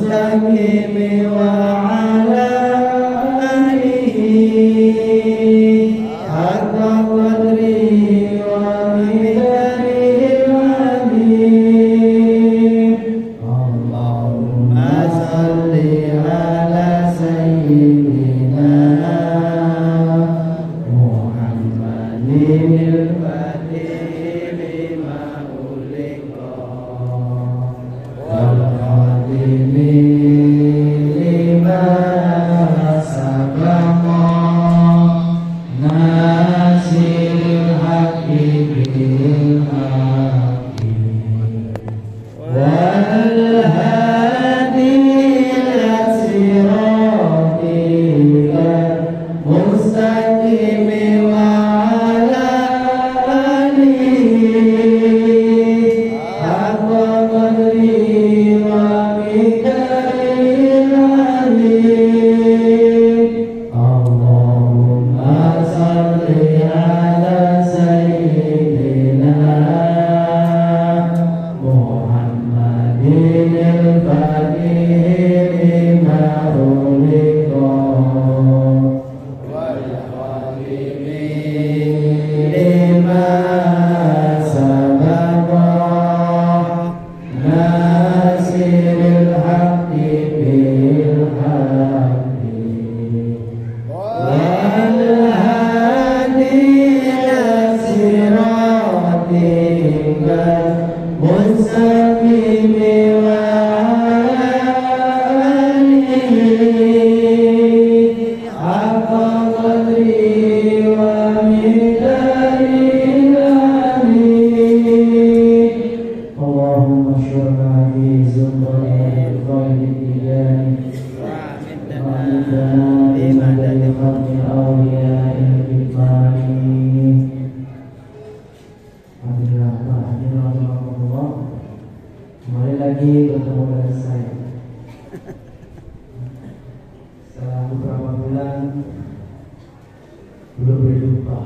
المستقيم وعلى آله حق قدره ومقداره العظيم اللهم صل على سيدنا محمد الفاتح لما أغلق والخاتم لما سبق ناصر الحق بالحق والهادي إلى صراطك المستقيم وعلى آله حق قدره ومقداره العظيم اللهم صل على سيدنا محمد الفاتح لما أغلق والخاتم لما سبق ناصر الحق بالحق والهادي إلى صراطك المستقيم وعلى آله حق قدره ومقداره العظيم اللهم اشرنا في زمرة خير الإله وعمدنا بمدد خلق أوليائه بالطاعين Alhamdulillah, kembali lagi bertemu dengan saya. Setelah beberapa bulan belum berjumpa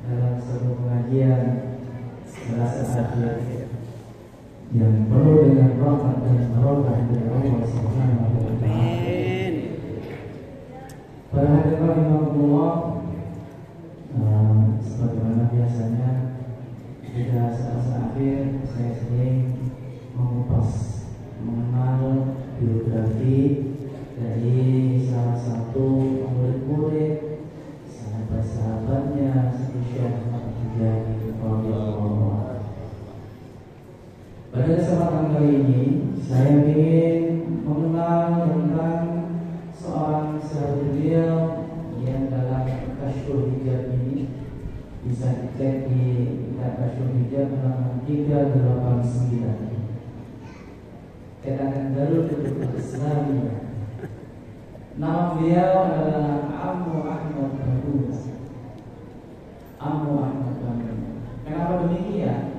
dalam satu pengajian merasa akhir yang penuh dengan rahmat dan barokah dari Allah Subhanahu wa taala. Para hadirin rahimahumullah, sebagaimana biasanya pada saat akhir saya sering mengupas mengenal biografi dari salah satu murid-murid sahabat-sahabatnya seperti Syekh Ahmad Tijani radhiyallahu anhu. Pada kesempatan kali ini saya ingin mengenal tentang seorang sahabat beliau yang dalam Kasyful Hijab ini bisa dicek di Kasyful Hijab halaman 389. Keterangan baru tentang Islam. Nama beliau adalah Ammu Ahmad Bambuna. Ammu Ahmad Bambuna. Kenapa demikian?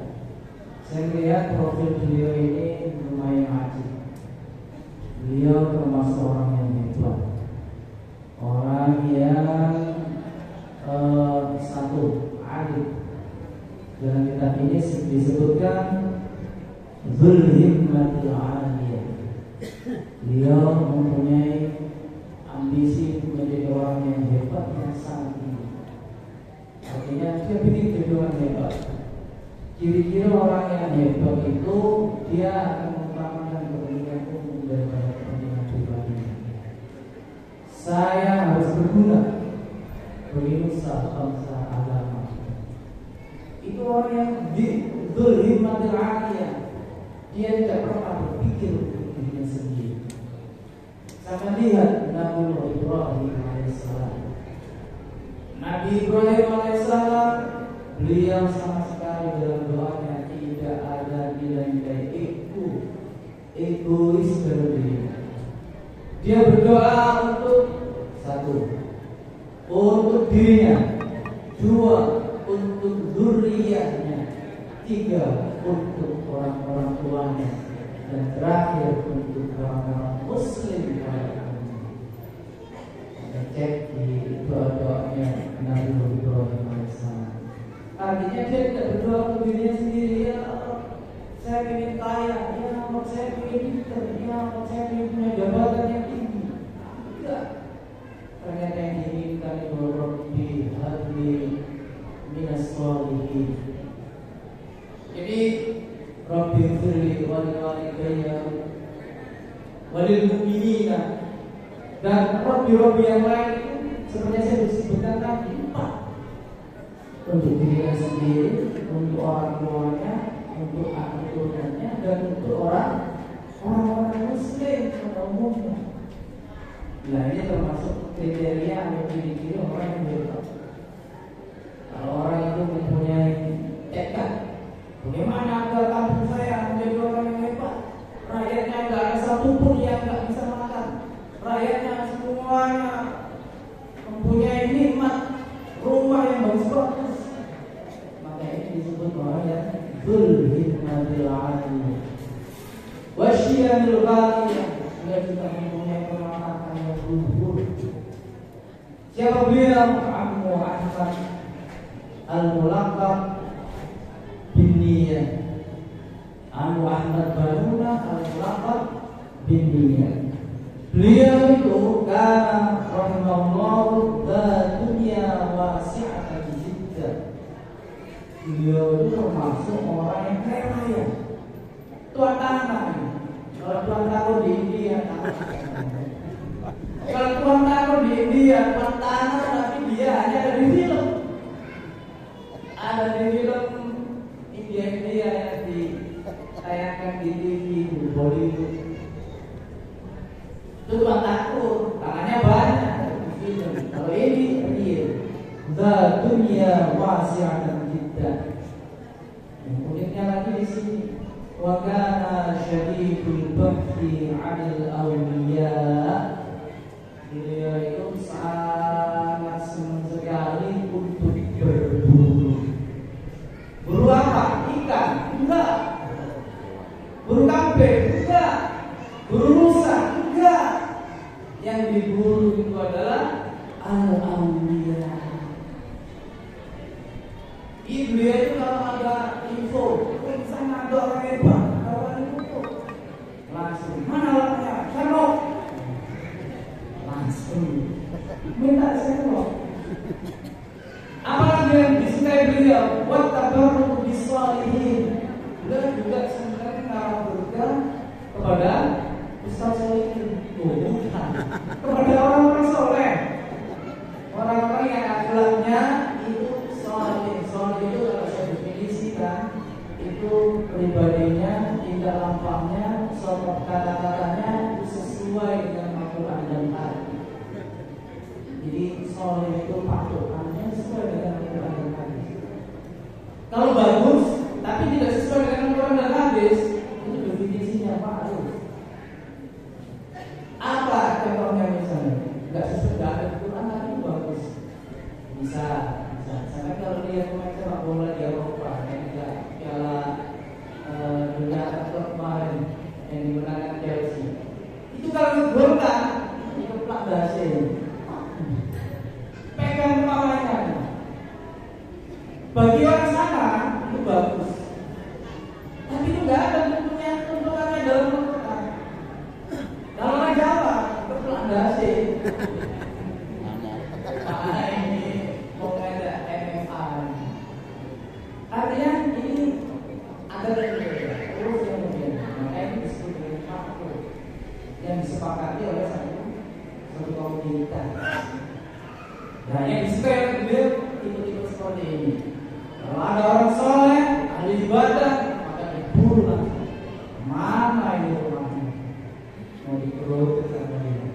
Saya lihat profil beliau ini lumayan ajib. Beliau termasuk orang yang hebat, orang yang satu alim. Dalam kitab ini disebutkan Dzul Himmatil Aliyah. Beliau mempunyai ambisi menjadi orang yang hebat, yang sangat tinggi. Artinya dia ingin jadi orang hebat. Ciri-ciri orang yang hebat itu dia akan mengutamakan kepentingan umum daripada kepentingan pribadinya. Saya harus berguna bagi nusa, bangsa, agama. Itu orang yang Dzul Himmatil Aliyah. Dia tidak pernah berpikir untuk dirinya sendiri. Sama lihat Nabi Ibrahim alaihissalam. Nabi Ibrahim alaihissalam, beliau sama sekali dalam doanya tidak ada nilai-nilai egois dalam dirinya. Dia berdoa untuk satu, untuk dirinya, dua, untuk zuriyahnya, tiga, untuk orang-orang tuanya, dan terakhir untuk orang-orang muslim pada umumnya. Cek di doa-doanya Nabi Ibrahim alaihissalam. Artinya dia tidak berdoa untuk dirinya sendiri. Ya Allah, saya ingin kaya. Ya Allah, saya ingin pintar. Ya Allah, saya ingin punya Rabbi firli walidayya walil mu'minina. Dan Rabbi yang lain itu sebenarnya saya disebutkan tadi 4. Untuk dirinya sendiri, untuk orang tuanya, untuk anak turunannya, dan untuk orang muslim pada umumnya. Nah, ini termasuk kriteria yang ciri-ciri orang yang bertakwa. Kalau orang itu mempunyai tekad, bagaimana agar kampung saya menjadi orang yang hebat, rakyatnya nggak ada satupun yang nggak bisa makan, rakyatnya semuanya mempunyai nikmat, rumah yang bagus-bagus, maka ini disebut orang yang berhimmatil aliyah wasyiyamil ghaliyah. Dia juga mempunyai penglihatan yang luhur. Siapa beliau? Ammu Ahmad Al-Mulaqab bin Niyah. Ammu Ahmad Banuna Al-Mulaqab bin Niyah. Beliau itu karena rahimahullah dunia wasi'atan jiddah. Beliau itu termasuk orang yang kaya raya, tuan tanah. Kalau tuan taruh di India, kalau tuan taruh di India, tuan tanah, tapi dia hanya ada di film. Ada di film India yang ditayangkan di TV Bollywood. Itu tuan taruh, tangannya banyak di film. Kalau ini real. Dunia wasi'atan jiddah. Uniknya lagi di sini. Wa kana syadidul bahthi 'anil awliya. Beliau itu sangat senang sekali untuk berburu. Buru apa? Ikan? Enggak. Buru kambing? Enggak. Buru rusa? Enggak. Yang diburu itu adalah al-awliya. Beliau itu kalau ada info, misalnya ada orang hebat, ada orang itu langsung, mana orangnya? Sherlock. Langsung minta Sherlock. Apalagi yang disukai beliau, buat tabarruk bisalihin. Beliau juga sebenarnya naruh berkah kepada Ustaz Solihin. Bukan, kepada orang-orang soleh, orang-orang yang akhlaknya itu soleh. Soleh itu kalau saya definisikan itu pribadinya, tingkah lampahnya, sopan kata-katanya itu sesuai dengan Al-Quran dan hadis. Jadi soleh itu patuhannya sesuai dengan Al-Quran dan hadis. Kalau bagus tapi tidak sesuai dengan Al-Quran dan hadis, itu definisinya baru. Apa contohnya misalnya? Enggak sesuai dengan Al-Quran tapi bagus. Bisa. Misalnya kalau dia pemain sepak bola di Eropa yang tidak piala dunia atau kemarin yang dimenangkan Chelsea, itu kalau digolkan itu plak dasi, pegang kepalanya. Bagi orang sana itu bagus, tapi itu nggak ada tuntutannya dalam Al-Quran. Kalau orang Jawa itu plak dasi. Artinya ini ada terus yang kemudian, maka ini disebut dengan makhluk yang disepakati oleh satu komunitas. Nah, yang disukai oleh beliau itu seperti ini. Kalau ada orang soleh, ahli ibadah, maka diburu langsung. Mana ini orangnya? Mau dikeruk sama dia.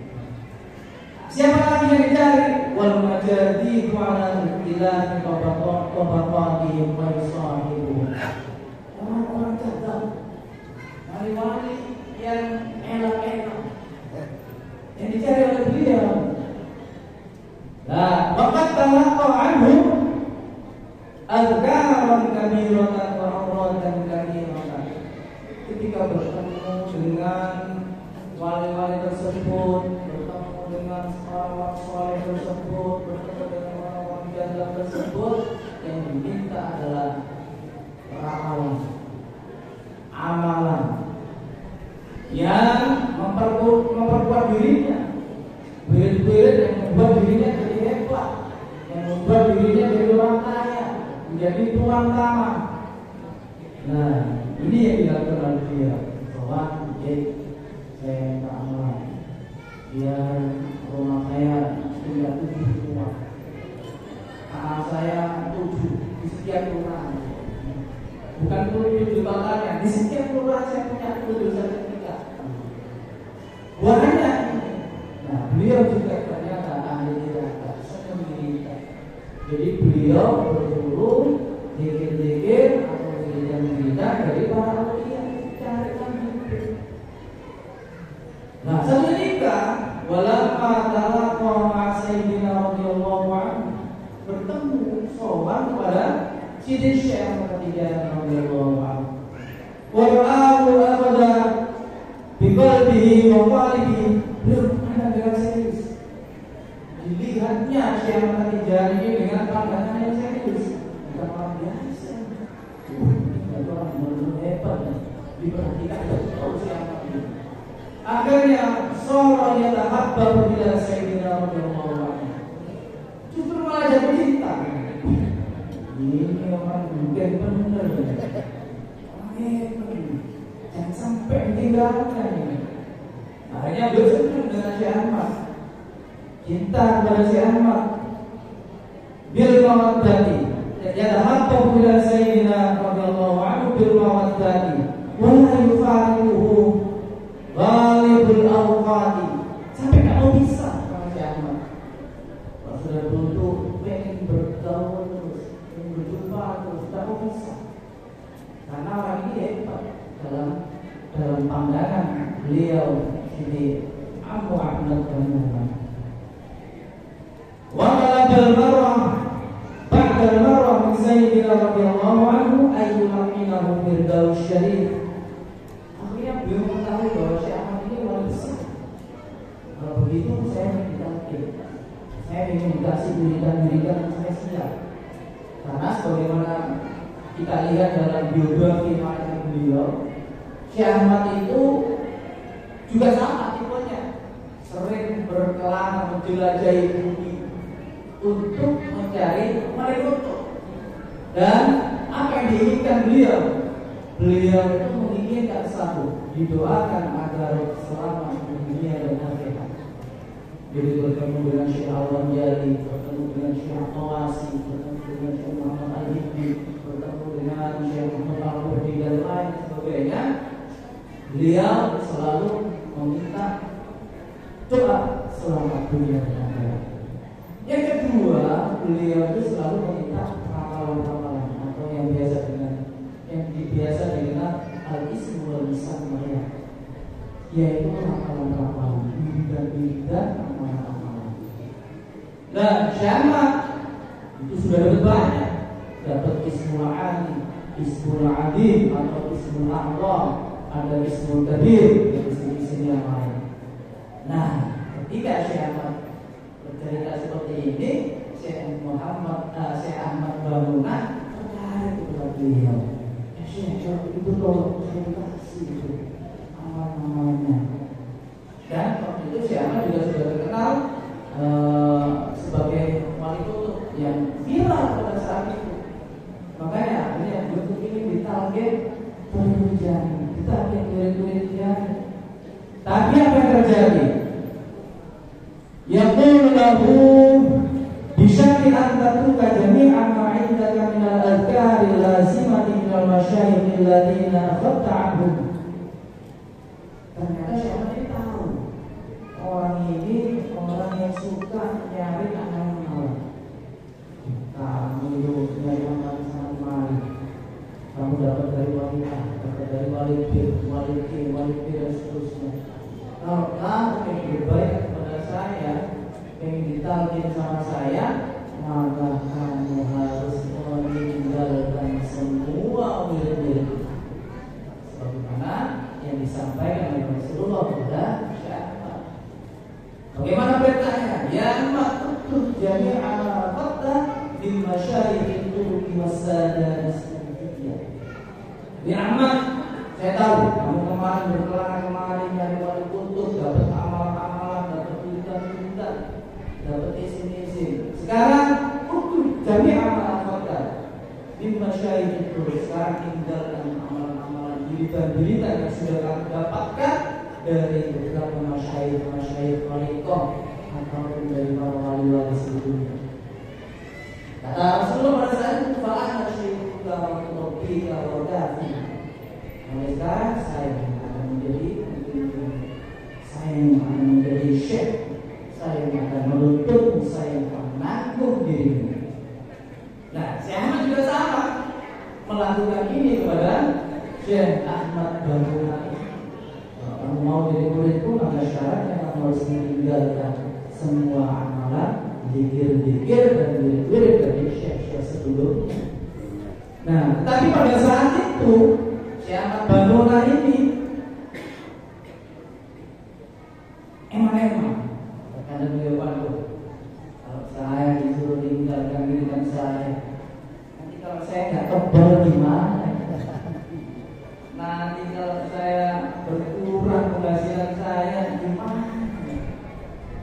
Siapa lagi yang dicari? Wal majadi wa'ala ilahi qabatati wa yusahibu. Orang-orang cerdas, wali-wali yang enak-enak, yang dicari oleh beliau. Nah, waqad talaqa anhu azkaran kabiratan wa awratan kabiratan. Ketika bertemu dengan wali-wali tersebut, bertemu dengan orang-orang soleh tersebut, bertemu dengan orang-orang janda tersebut, yang diminta adalah ramalan, amalan yang memperkuat dirinya, wirid-wirid yang membuat dirinya jadi hebat, yang membuat dirinya jadi orang kaya, menjadi tuan tanah. Nah, Ini yang dilakukan oleh dia. Soal saya minta amal biar rumah saya tinggal 7 rumah, anak saya 7 di setiap rumah. Bukan 7 totalnya, di setiap rumah saya punya 7 sertifikat. Banyak. Nah, beliau juga ternyata ahli tirakat, sendiri. Jadi beliau berburu zikir-zikir atau cerita dari para aulia, carikan hidup. Nah, satu ketika walamma talaqa ma'a sayyidina radhiyallahu anhu, bertemu sowan kepada Sidi Syekh Ahmad Tijani radhiyallahu anhu. Wa ra'ahu abada bi qalbihi wa qalbihi, belum ada dengan serius. Dilihatnya Syekh Ahmad Tijani ini dengan pandangan yang serius, bukan orang biasa. Ini orang benar-benar hebat, diperhatikan betul Syekh Ahmad ini. Akhirnya sura yatahabba ila sayyidina radhiyallahu anhu, justru malah jatuh cinta. Ini orang bukan benar, orang hebat, jangan sampai ditinggalkan ini. Akhirnya beliau senang dengan Syekh Ahmad, cinta kepada Syekh Ahmad. Bil mawaddati yatahabba ila sayyidina radhiyallahu anhu bil mawaddati wa la yufariquhu ghalibul awqati, sampai nggak mau bisa sama Syekh Ahmad. Kalau sudah duduk pengen bergaul terus, pengen berjumpa terus, nggak mau bisa. Karena orang ini hebat dalam pandangan beliau ini Abu Ahmad Banu. Wa qalabal marwah ba'da al-marwah min sayyidina radhiyallahu anhu ayyuhaminahu firdaus syarif. Akhirnya beliau mengetahui bahwa Syekh Ahmad ini luar besar. Kalau begitu saya ditakdir, saya ingin dikasih wiridan-wiridan saya siap. Karena sebagaimana kita lihat dalam biografi makna beliau, Syekh Ahmad itu juga sama tipenya, sering berkelana menjelajahi bumi untuk mencari Marigoto. Dan apa yang diinginkan beliau? Beliau itu menginginkan satu, didoakan agar selamat di dunia dan akhirat. Jadi bertemu dengan Syekh Al-Wanjali, bertemu dengan Syekh Al-Tawasi, bertemu dengan Syekh Muhammad Al-Hibbi, bertemu dengan Syekh Muhammad Al-Hibbi dan lain sebagainya. Beliau selalu meminta doa selamat dunia dan akhirat. Yang kedua, beliau itu selalu meminta ramalan-ramalan atau yang biasa dikenal al-ismu wal musammayah, yaitu ramalan-ramalan, wiridan-wiridan, ramalan-ramalan. Nah, Syekh Ahmad itu sudah dapat banyak, dapat ismul ali, ismul adim atau ismul a'zam, ada ismul kabir, dan isim-isim yang lain. Nah, ketika Syekh Ahmad bercerita seperti ini, Syekh Ahmad Banuna tertarik kepada beliau. Ya Syekh, itu tolong saya kasih itu amal-amalnya. Dan waktu itu Syekh Ahmad juga sudah terkenal sebagai wali kutub yang viral pada saat itu. Makanya akhirnya bentuk ini ditarget penunjang, ditarget murid-muridnya. Tapi apa yang terjadi? Yaqulu lahu bisyarti an tatruka jami'a ma 'indaka min al-adhkari lazimati min al-masyayikh alladziina akhadta 'anhum. Ternyata Syekh ini tahu orang ini orang yang suka nyari amal-amal. Kamu itu nyari amal sana kemari, kamu dapat dari wanita, dapat dari wali dan seterusnya. Kalau kamu yang berbaik kepada saya, yang ditalkin sama saya, maka kamu harus meninggalkan semua wirid-wirid, sebagaimana yang disampaikan oleh Rasulullah kepada Syekh. Bagaimana perintahnya? Ya ma'tutuh jami'a ma'afadda bil masyayikh turuki wassadan as-sufiyah. Ya Ahmad, saya tahu kamu kemarin berkelana kemarin dari wali kutub, dapat amalan-amalan, dapat wiridan-wiridan, dapat isim-isim. Sekarang jami'a ma'afadda bil masyayikh turuki, sekarang tinggalkan amalan-amalan berita-berita yang sudah kami dapatkan dari beberapa masyayikh thariqah ataupun dari para wali-wali sebelumnya. Kata Rasulullah pada saat itu, "Fa'ana syaikhuna wa rabbika wa dafi." Mulai sekarang saya akan menjadi saya akan menjadi syekh, saya akan menuntut, saya akan menanggung dirimu. Nah, Syekh Ahmad juga sama melakukan ini kepada Syekh Ahmad Bambunai. Kalau mau jadi muridku, maka syaratnya kamu harus meninggalkan semua amalan, zikir-zikir dan wirid-wirid dari syekh-syekh sebelumnya. Nah, tapi pada saat itu Syekh Ahmad Bambunai ini emang karena beliau waduh, kalau saya disuruh tinggalkan dirikan saya, nanti kalau saya nggak kebal gimana? Nanti kalau saya berkurang penghasilan saya gimana?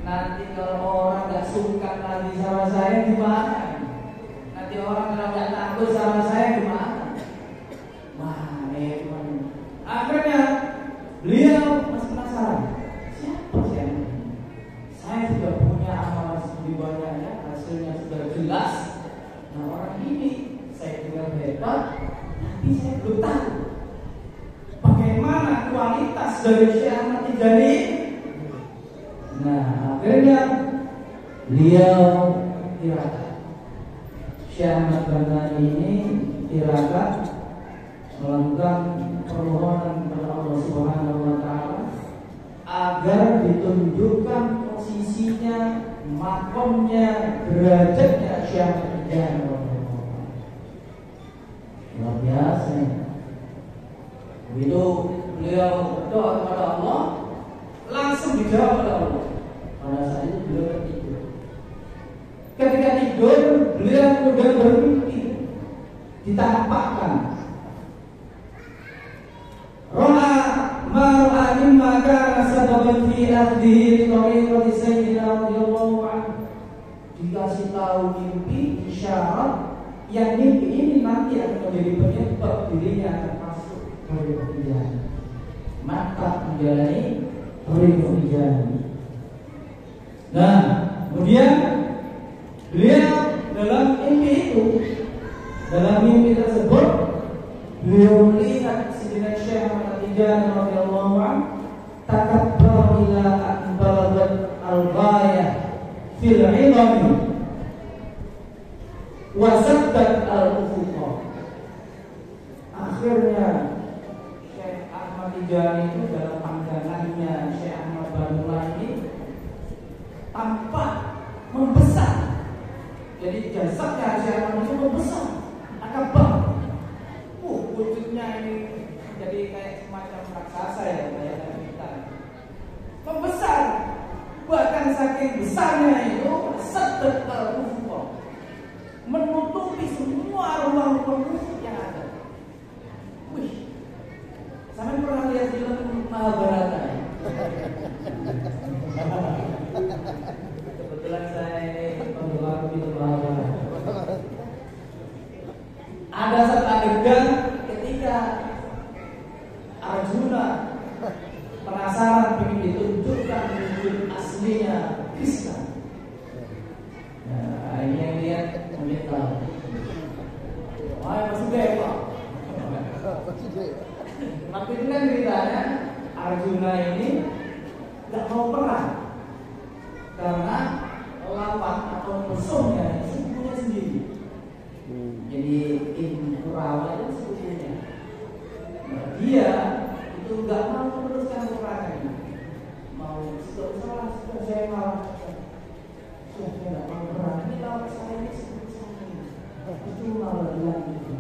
Nanti kalau orang nggak suka lagi sama saya gimana? Nanti orang kalau nggak takut sama saya gimana? Wah, memang. Akhirnya beliau masih penasaran. Siapa sih? Saya sudah punya amalan segitu banyaknya, hasilnya sudah jelas. Nah, orang ini saya juga hebat, tapi saya belum tahu bagaimana kualitas dari Syekh Ahmad Tijani. Nah, akhirnya beliau tirakat. Syekh Ahmad Bambunai ini tirakat melakukan permohonan kepada Allah Subhanahu wa taala agar ditunjukkan posisinya, makomnya, derajatnya Syekh Ahmad Tijani. Luar biasa. Begitu beliau berdoa kepada Allah, langsung dijawab oleh Allah. Pada saat itu beliau tertidur. Ketika tidur, beliau kemudian bermimpi, ditampakkan Roha mar'ahin maka sababan fi akhdihi tariqati sayyidina radhiyallahu anhu. Dikasih tahu mimpi, isyarat yang mimpi ini nanti akan menjadi penyebab dirinya akan masuk tariqat Tijani, maka menjalani tariqat Tijani. Nah, kemudian beliau dalam mimpi tersebut beliau melihat Sayyidina Syekh Ahmad Tijani radhiyallahu anhu takabbar ila an balagat al-ghayah fil 'ilmi wa saddat al-ufuqa. Akhirnya Syekh Ahmad Tijani itu dalam pandangannya Syekh Ahmad Bambunai ini tampak membesar. Jadi jasadnya Syekh Ahmad itu membesar, akbar. Wujudnya ini jadi kayak semacam raksasa ya, kayak kita. Membesar, bahkan saking besarnya itu saddat al-ufuqa, menutupi semua ruang-ruang yang ada. Wih, sampai pernah lihat film Mahabharata ya? Kebetulan saya ini penggemar film Mahabharata. Ada satu adegan ketika Arjuna penasaran ingin ditunjukkan wujud aslinya Krishna. Nah, ini yang lihat mungkin tahu. Wah, masih beda. Waktu itu kan ceritanya Arjuna ini nggak mau perang karena lawan atau musuhnya sepupunya sendiri. Jadi Kurawa itu sepupunya. Nah, dia itu nggak mau meneruskan peperangan. Mau sudah saya malah sudah saya nggak mau perang. Ini lawan saya ini sepupu saya. Itu malah bilang gitu.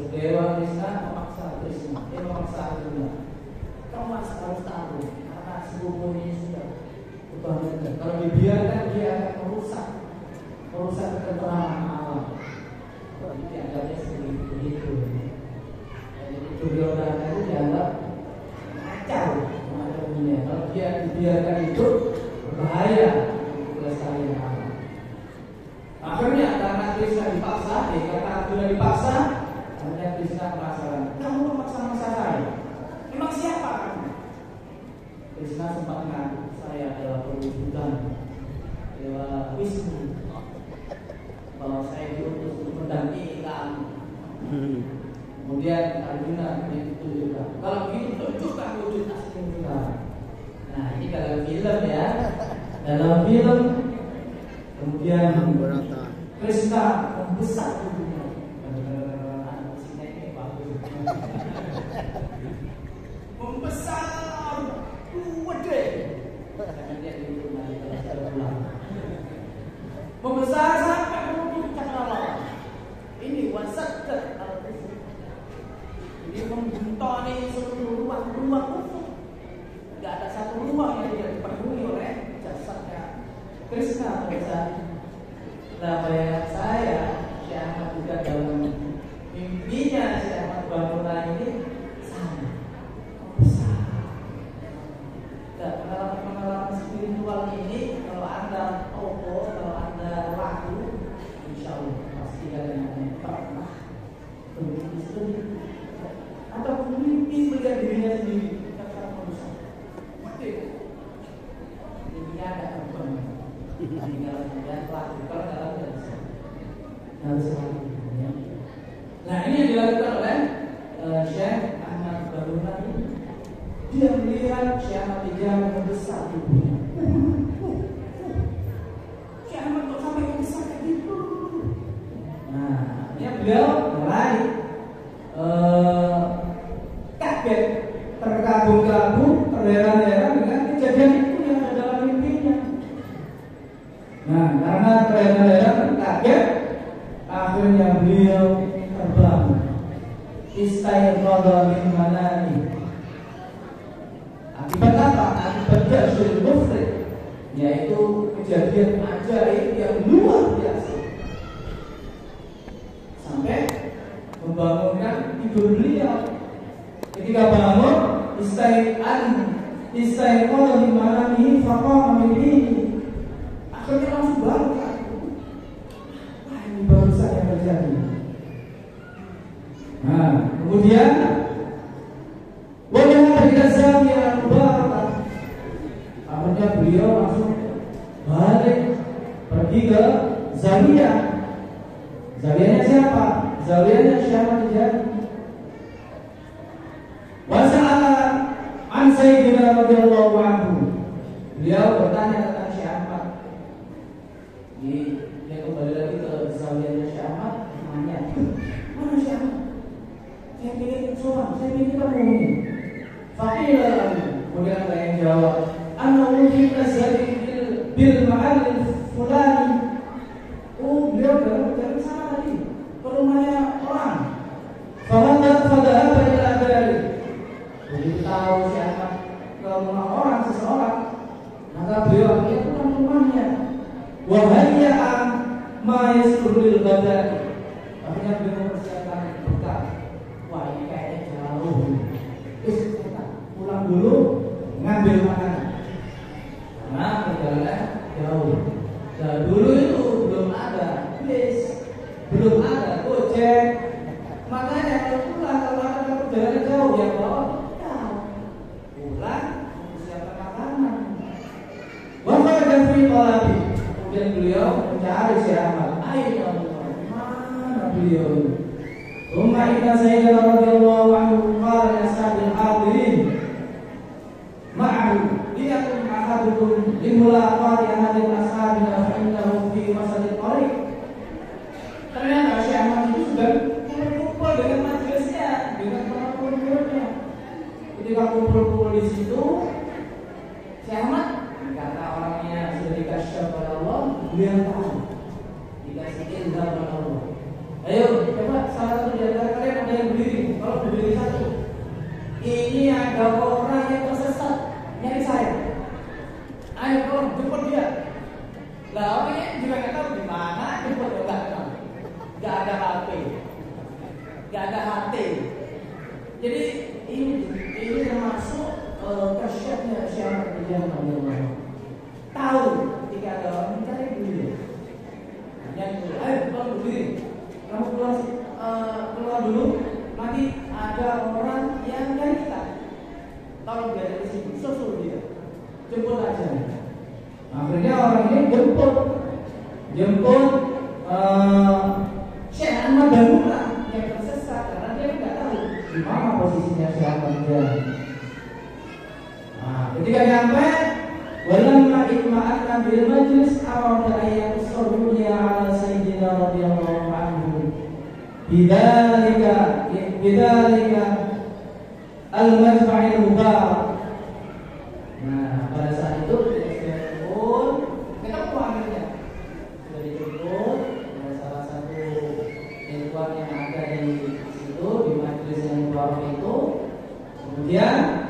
Dewa Krishna memaksa Krishna, dia memaksa Arjuna. Kamu masih harus tahu karena sepupu ini sudah berbahaya. Kalau dibiarkan dia akan merusak ketentraman alam. Jadi dianggapnya seperti itu. Jadi Duryodhana itu dianggap kacau dunia. Kalau dia dibiarkan itu berbahaya untuk kelestarian alam. Akhirnya karena Krishna dipaksa, karena Arjuna dipaksa, akhirnya Krishna penasaran. Kamu Dewa Wisnu. Kalau saya diutus untuk mendampingi kamu. Kemudian Arjuna itu juga. Kalau begitu tunjukkan wujud asli kita. Nah ini dalam film ya. Dalam film kemudian Krishna membesar tubuhnya. Ini bagus. Membesar gede. Membesar sampai menutup cakrawala. Ini wasatkat al-kufur. Ini membentoni seluruh ruang kufur. Tidak ada satu ruang yang tidak dipenuhi oleh jasadnya Krishna pada saat itu. Nah, bayangan saya, Syekh Ahmad juga dalam mimpinya Syekh Ahmad bangunan ini sama besar. Dan pengalaman spiritual ini kalau Anda opo, kalau Anda laku, insya Allah pasti kalian akan pernah begitu sedih atau mimpi melihat dirinya sendiri. Ini ada teman. Tinggal kemudian pelaku kalau dalam tidak bisa. Harus lagi. Nah ini yang dilakukan oleh Syekh Ahmad Bangunan ini. Dia melihat Syekh Ahmad Tijani membesar tubuhnya. Syekh Ahmad kok sampai membesar kayak gitu. Nah, ini beliau mulai kaget, terkagum-kagum, terheran-heran dengan kejadian itu yang ada dalam mimpinya. Nah, karena terheran-heran, kaget, akhirnya beliau terbang. Istaiqadha min manami. Akibat apa? Akibat jasul mufrid, yaitu kejadian ajaib yang luar biasa. Sampai membangunkan tidur beliau. Ketika bangun, istaiqadha min manami faqama min dini. Akhirnya langsung bangun. Wah, ini baru saja terjadi. Nah, kemudian wajah ila zawiyah mubarakah. Akhirnya beliau langsung balik pergi ke zawiyah. Zawiyahnya siapa? Zawiyahnya Syekh Ahmad Tijani. Wasa'ala an Sayyidina radhiyallahu anhu. Beliau bertanya tentang Syekh Ahmad. Dia kembali lagi ke zawiyahnya Syekh Ahmad, nanya, mana Syekh Ahmad? Saya ingin seorang, saya ingin kita ngomongin. Fakirlah lagi. Kemudian ada yang jawab, Anna mungkin nazari bil ma'al fulani. Oh, beliau dari sana tadi ke rumahnya orang. Fahadat fadahaba ila dari. Begitu tahu siapa ke rumah orang seseorang, maka beliau akhirnya pulang ke rumahnya. Wahayaan ma'yasrul badani. Akhirnya beliau mempersiapkan bekal. Wah, ini kayaknya jauh. Terus pulang dulu ngambil makanan. Karena perjalanan jauh. Dan dulu itu belum ada bis, belum ada Gojek. Makanya kalau pulang kalau ada perjalanan jauh ya bawa bekal. Pulang mempersiapkan makanan. Wafat dan fi kemudian beliau mencari Syekh Ahmad. Ayo mana beliau ini? Umma inna Sayyidina radhiyallahu anhu qala li ashabil hadirin ma'ahu liyakum ahadukum limulaqati ahadil ashabina fa innahu fi masalil tariq. Ternyata Syekh Ahmad itu sudah kumpul dengan majelisnya, dengan para murid-muridnya. Ketika kumpul-kumpul di situ, Syekh Ahmad karena orangnya sudah dikasih oleh Allah, beliau tahu dikasih ilham oleh Allah. Ayo, coba salah satu di antara kalian ada yang berdiri. Kalau berdiri satu, ini ada orang yang tersesat, nyari saya. Ayo, tolong jemput dia. Lah orangnya juga nggak tahu di mana jemput, nggak tahu. Nggak ada HP, nggak ada HT. Jadi ini termasuk kasyafnya Syekh Ahmad Tijani. Tahu ketika ada orang mencari beliau. Yang ayo tolong berdiri. Kamu keluar dulu. Nanti ada jemput Syekh Ahmad Bambuna yang tersesat karena dia nggak tahu di mana posisinya Syekh Ahmad dia. Ketika sampai walamma itma'anna bil majlis arada ayat sallallahu ala sayyidina radhiyallahu anhu bidzalika al-majma'il mubarak. Nah, pada saat itu kita akhirnya sudah dijemput oleh salah satu ilmuwan yang ada di situ di majelis yang mubarak itu. Kemudian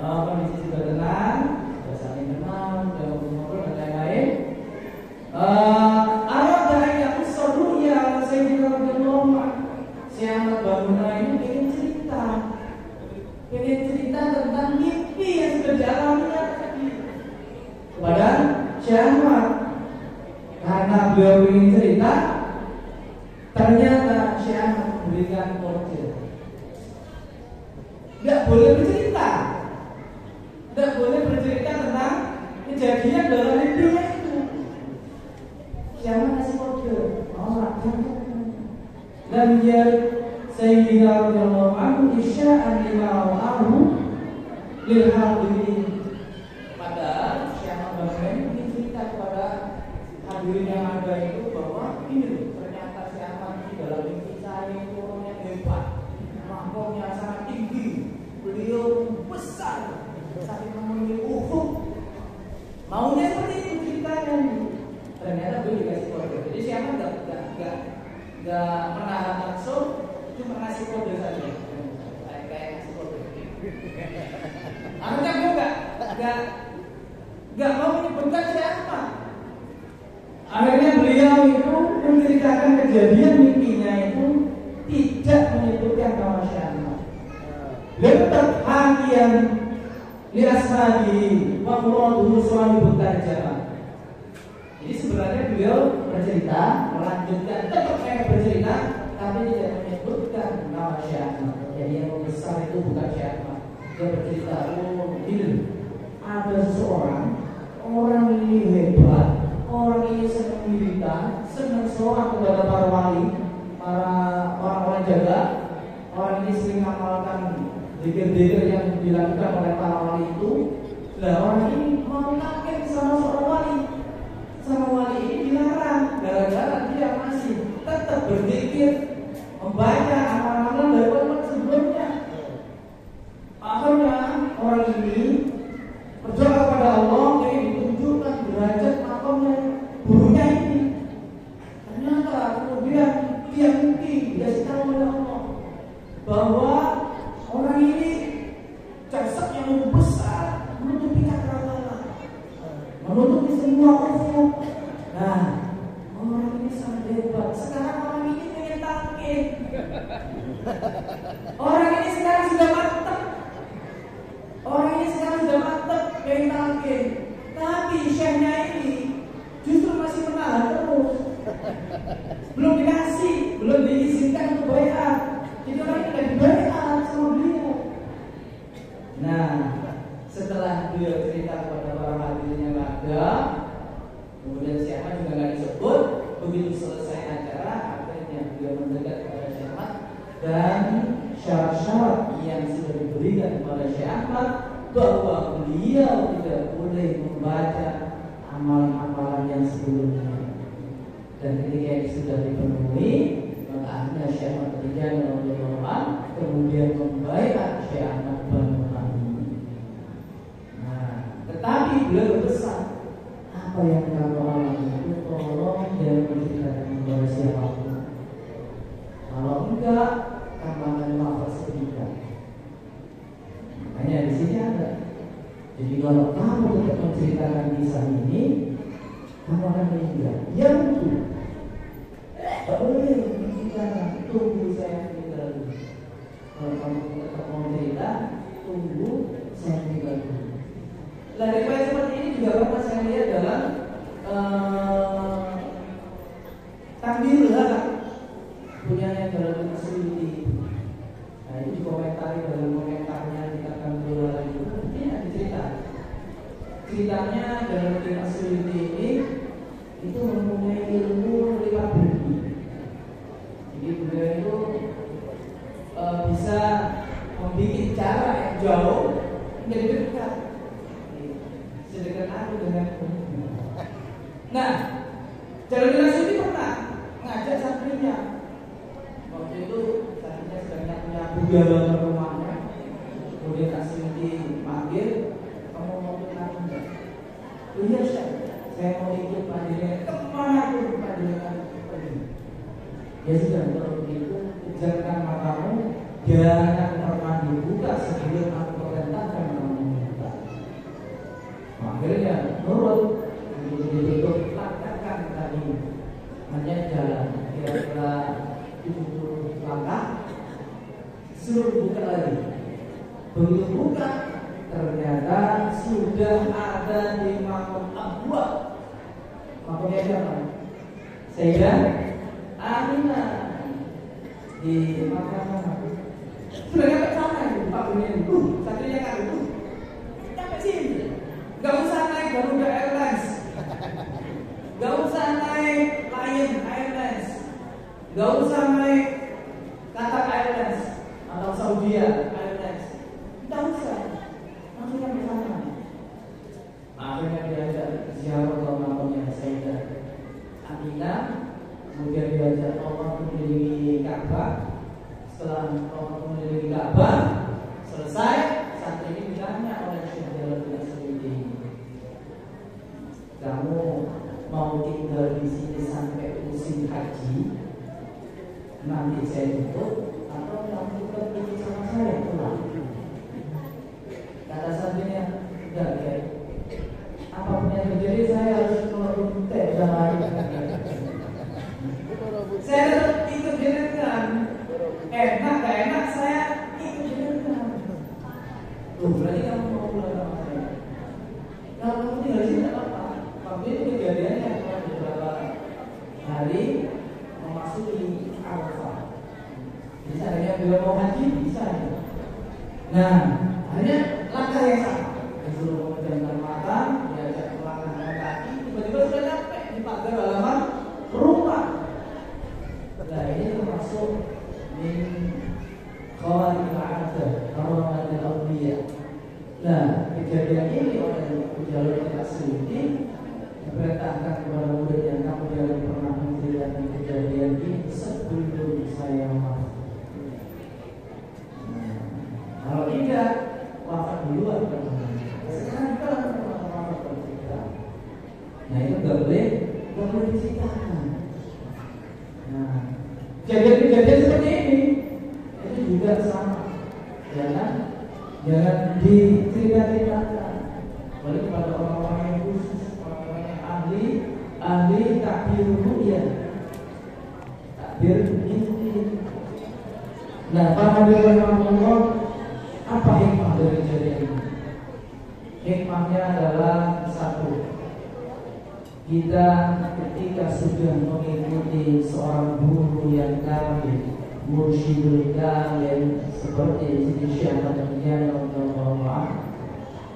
kondisi sudah tenang, sudah saling kenal, sudah ngobrol dan lain-lain. Arada ayat sallallahu ala sayyidina radhiyallahu anhu. Syekh Ahmad Bambuna ini ingin cerita tentang mimpi yang sudah dialaminya kepada Syekh Ahmad. Karena beliau ingin cerita, ternyata Syekh Ahmad memberikan kode. Tidak boleh bercerita, tidak boleh bercerita tentang kejadian dalam mimpinya itu. Syekh Ahmad kasih kode, dan dia Sayyidina radhiyallahu anhu isya'an lima ra'ahu lil hadirin. Padahal Syekh Ahmad Bambuna cerita kepada hadirin yang ada itu bahwa ini loh, ternyata Syekh Ahmad di dalam mimpi saya itu orangnya hebat, makomnya sangat tinggi, beliau besar, saking memiliki ufuk. Maunya seperti itu ceritanya. Ternyata beliau dikasih kode. Jadi Syekh Ahmad nggak menahan langsung, cuma ngasih kode saja, kayak ngasih kode. Artinya gue nggak mau menyebutkan siapa. Akhirnya beliau itu menceritakan kejadian mimpinya itu tidak menyebutkan nama siapa. Letak hakian li ashabi wa muraduhu suami butarjamah. Jadi sebenarnya beliau bercerita, melanjutkan, tetap saya bercerita, tapi tidak menyebutkan nama Syekh Ahmad. Jadi yang besar itu bukan Syekh Ahmad. Dia bercerita, ada seseorang, orang ini hebat, orang ini senang militan, senang sholat kepada para wali, para orang-orang jaga. Orang ini sering mengamalkan zikir-zikir yang dilakukan oleh para wali itu. Nah, orang ini mau nakir sama seorang wali. Sama wali ini dilarang, gara-gara dia masih tetap berzikir, membaca amalan-amalan dari orang sebelumnya. Akhirnya orang ini berdoa kepada Allah, ingin ditunjukkan derajat makamnya gurunya ini. Ternyata kemudian dia mimpi, dia tahu oleh Allah bahwa orang ini jasad yang besar, menutupi cakrawala, menutupi semua ufuk. Nah, orang ini sangat hebat. Sekarang orang ini pengen talqin. Orang ini sekarang sudah mantap. Orang ini sekarang sudah mantap pengen talqin. Tapi syekhnya ini justru masih menahan terus. Belum dikasih, belum diizinkan untuk baiat. Jadi orang ini tidak dibaiat sama beliau. Nah, setelah beliau cerita kepada para hadirin yang ada, kemudian Syekh Ahmad juga nggak disebut. Begitu selesai acara, akhirnya beliau mendekat kepada Syekh Ahmad dan syarat-syarat yang sudah diberikan kepada Syekh Ahmad bahwa beliau tidak boleh membaca amalan-amalan yang sebelumnya. Dan ketika itu sudah dipenuhi, maka akhirnya Syekh Ahmad kemudian membaiat Syekh Ahmad Bambuna. Nah, tetapi beliau berpesan, apa yang kamu alami itu tolong jangan menceritakan kepada siapapun. Kalau enggak, kamu akan wafat seketika. Makanya di sini ada. Jadi kalau kamu tetap menceritakan kisah ini, kamu akan meninggal. Yang itu, tak boleh menceritakan. Tunggu saya meninggal dulu. Kalau kamu tetap mau cerita, tunggu saya meninggal dulu. Nah, riwayat seperti ini juga pernah saya lihat dalam Takdirul Halak punya yang dalam Asy'ari. Nah, itu dikomentari dalam komentarnya di Takdirul Halak itu. Ini ada cerita. Ceritanya dalam Asy'ari ini itu mempunyai ilmu lewat bumi. Jadi beliau itu bisa membuat jarak yang jauh menjadi dekat. Sedekat aku dengan bumi. Nah, Jalur Rasuli pernah ngajak santrinya. Waktu itu santrinya sedang nyapu di halaman rumahnya. Kemudian Asyuti manggil, kamu mau ikut aku enggak? Iya, saya mau ikut panjenengan. Kemana pun panjenengan pergi. Ya sudah, kalau begitu pejamkan matamu, jangan pernah dibuka sebelum aku perintahkan kamu membuka. Akhirnya nurut, ditutup, langkahkan tadi hanya jalan kira-kira 70 langkah, suruh buka lagi. Begitu buka, ternyata sudah ada di makam Abwa. Makamnya siapa? Sayyidah Aminah di makam mana? Sudah nyampe sana itu Pak Bunyi. Satunya kan itu nyampe sini. Gak usah naik Garuda Airlines, gak usah naik Lion Airlines, gak usah naik Qatar Airlines atau Saudi Airlines. Gak usah, langsung nyampe sana. Akhirnya diajak ziarah ke makamnya Sayyidah Aminah. Kemudian diajak Allah mengelilingi Ka'bah. Setelah Allah mengelilingi Ka'bah selesai, santri ini ditanya oleh Syekh Jalaluddin Asy'ari, kamu mau tinggal di sini sampai musim haji nanti saya tutup, atau kamu tetap ikut sama saya pulang? Kata santrinya, enggak ya, apapun yang terjadi saya harus keluar teh jangan. Saya tetap ikut jenengan. Enak gak enak saya ikut jenengan. Tuh, berarti kamu mau pulang sama saya. Kalau kamu tinggal di sini tidak apa-apa. Waktu itu kejadiannya beberapa hari memasuki Arafah. Bisa ya, beliau mau haji bisa ya. Nah, akhirnya langkah yang sama. Disuruh memejamkan mata, diajak melangkahkan kaki, tiba-tiba sudah nyampe di pagar halaman rumah. Nah, ini termasuk min khawaril 'adah, karamatil awliya. Nah, kejadian ini oleh Jalaluddin Asy'ari diperintahkan kepada muridnya, kamu jangan pernah menceritakan kejadian ini sebelum saya wafat. Kalau tidak, wafat duluan kan. Sekarang kita wafat bercerita. Nah, itu nggak boleh diceritakan. Nah, kejadian seperti ini itu juga sama. Jangan diceritakan. Balik kepada orang-orang yang khusus, orang-orang yang ahli takbir ru'ya, takbir mimpi. Nah, para hadirin rahimahullah, apa hikmah dari kejadian ini? Hikmahnya adalah satu, kita ketika sudah mengikuti seorang guru yang kamil, mursyidul kamil seperti Siti Syekh Al-Albani radhiyallahu anhu,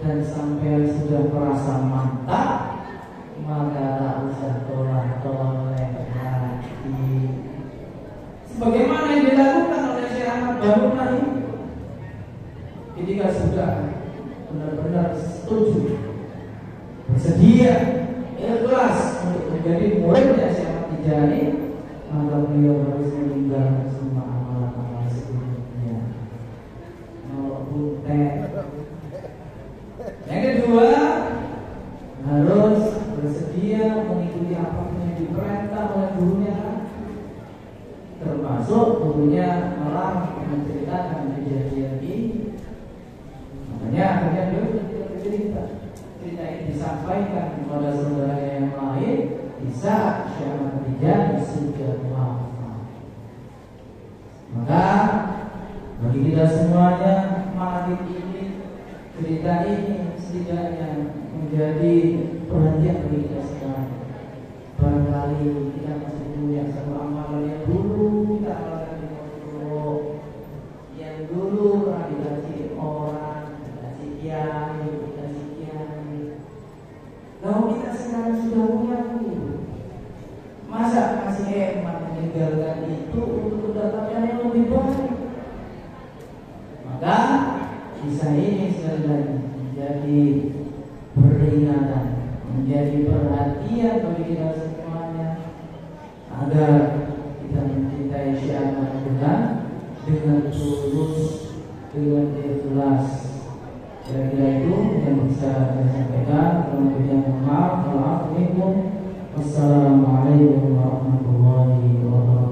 dan sampai sudah merasa mantap, maka tak usah tolak-tolak lagi. Sebagaimana yang dilakukan oleh Syekh Ahmad Barunah ini, ketika sudah benar-benar setuju, bersedia, ikhlas untuk menjadi muridnya Syekh Ahmad Tijani, maka beliau harus meninggalkan semua amalan-amalan sebelumnya. Maupun yang kedua, harus bersedia mengikuti apapun yang diperintah oleh gurunya, termasuk gurunya malah menceritakan kejadian ini. Makanya akhirnya beliau tidak bercerita. Cerita ini disampaikan kepada saudara yang lain di saat Syekh Ahmad Tijani sudah wafat. Maka bagi kita semuanya, malam ini, cerita ini setidaknya menjadi perhatian bagi kita sekarang. Barangkali kita masih punya satu amalan yang dulu kita amalkan di pondok, yang dulu pernah dikasih orang, dikasih kiai. Lalu kita sekarang sudah punya guru, kisah ini sekali menjadi peringatan, menjadi perhatian bagi kita semuanya agar kita mencintai syiar Al-Quran dengan tulus, dengan ikhlas. Kira-kira itu yang bisa saya sampaikan. Kalau mohon maaf. Wassalamualaikum warahmatullahi wabarakatuh.